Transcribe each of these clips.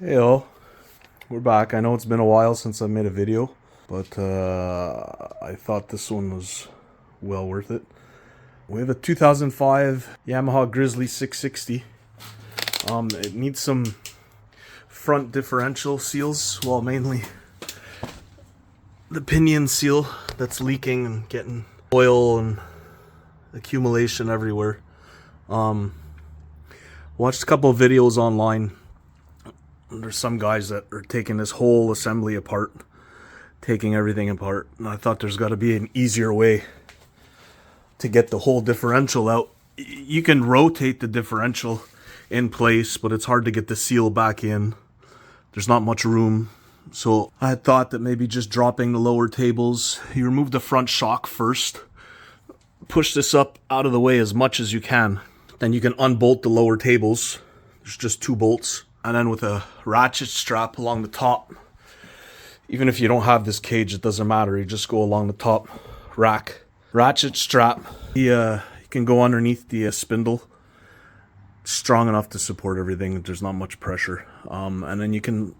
Heyo, we're back. I know it's been a while since I made a video, but I thought this one was well worth it. We have a 2005 Yamaha Grizzly 660. It needs some front differential seals, well, mainly the pinion seal that's leaking and getting oil and accumulation everywhere. Watched a couple of videos online. There's some guys that are taking this whole assembly apart, taking everything apart, and I thought there's got to be an easier way to get the whole differential out. You can rotate the differential in place, but it's hard to get the seal back in. There's not much room. So I had thought that maybe just dropping the lower tables, you remove the front shock first, push this up out of the way as much as you can. Then you can unbolt the lower tables. There's just 2 bolts. And then with a ratchet strap along the top, even if you don't have this cage, it doesn't matter. You just go along the top rack. Ratchet strap, you can go underneath the spindle. Strong enough to support everything. There's not much pressure. And then you can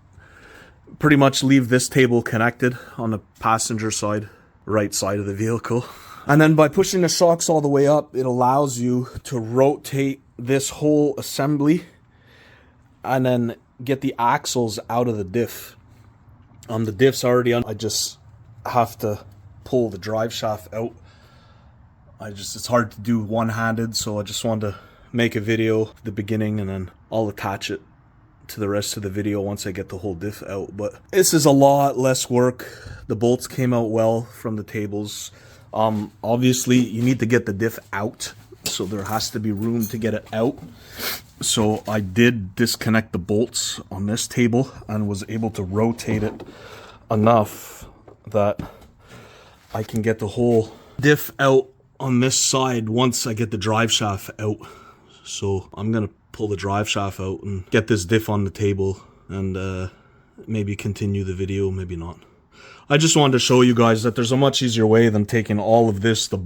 pretty much leave this table connected on the passenger side, right side of the vehicle. And then by pushing the shocks all the way up, it allows you to rotate this whole assembly and then get the axles out of the diff. The diff's already on. I just have to pull the drive shaft out. It's hard to do one-handed, so I just wanted to make a video at the beginning and then I'll attach it to the rest of the video once I get the whole diff out. But this is a lot less work. The bolts came out well from the tables. Obviously you need to get the diff out, so there has to be room to get it out. So I did disconnect the bolts on this table and was able to rotate it enough that I can get the whole diff out on this side once I get the drive shaft out. So I'm gonna pull the drive shaft out and get this diff on the table and maybe continue the video, maybe not. I just wanted to show you guys that there's a much easier way than taking all of this, the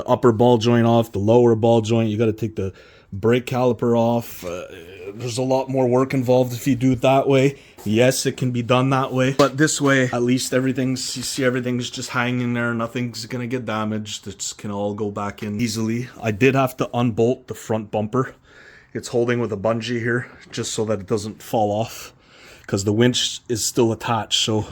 upper ball joint off, the lower ball joint. You got to take the brake caliper off. There's a lot more work involved if you do it that way. Yes, it can be done that way, but this way, at least you see everything's just hanging there. Nothing's gonna get damaged. It can all go back in easily. I did have to unbolt the front bumper. It's holding with a bungee here, just so that it doesn't fall off, because the winch is still attached. So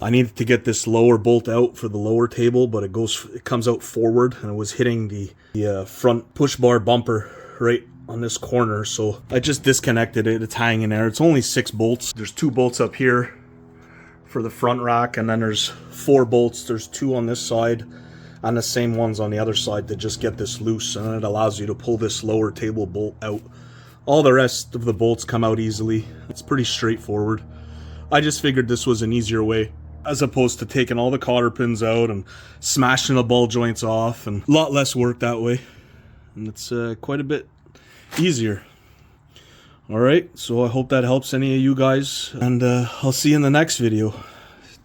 I needed to get this lower bolt out for the lower table, but it comes out forward, and it was hitting the front push bar bumper right on this corner. So I just disconnected it. It's hanging there. It's only 6 bolts. There's 2 bolts up here for the front rack, and then there's 4 bolts. There's 2 on this side and the same ones on the other side to just get this loose, and then it allows you to pull this lower table bolt out. All the rest of the bolts come out easily. It's pretty straightforward. I just figured this was an easier way, as opposed to taking all the cotter pins out and smashing the ball joints off, and a lot less work that way. And it's quite a bit easier. Alright, so I hope that helps any of you guys, and I'll see you in the next video.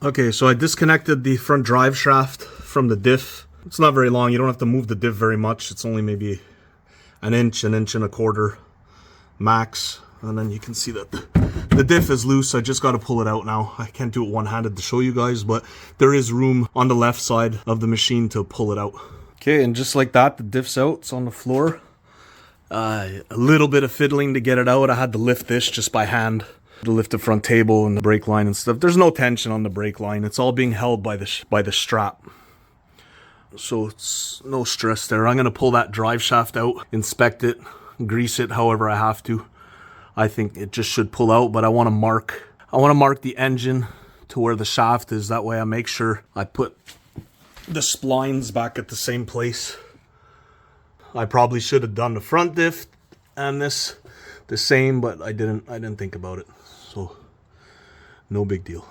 Okay, so I disconnected the front drive shaft from the diff. It's not very long. You don't have to move the diff very much. It's only maybe an inch and a quarter max. And then you can see that the diff is loose. I just got to pull it out now. I can't do it one-handed to show you guys, but there is room on the left side of the machine to pull it out. Okay, and just like that, the diff's out. It's on the floor. A little bit of fiddling to get it out. I had to lift this just by hand to lift the front table and the brake line and stuff. There's no tension on the brake line. It's all being held by the strap. So it's no stress there. I'm going to pull that drive shaft out, inspect it, grease it however I have to. I think it just should pull out, but I want to mark the engine to where the shaft is. That way I make sure I put the splines back at the same place. I probably should have done the front diff and this the same, but I didn't think about it. So no big deal.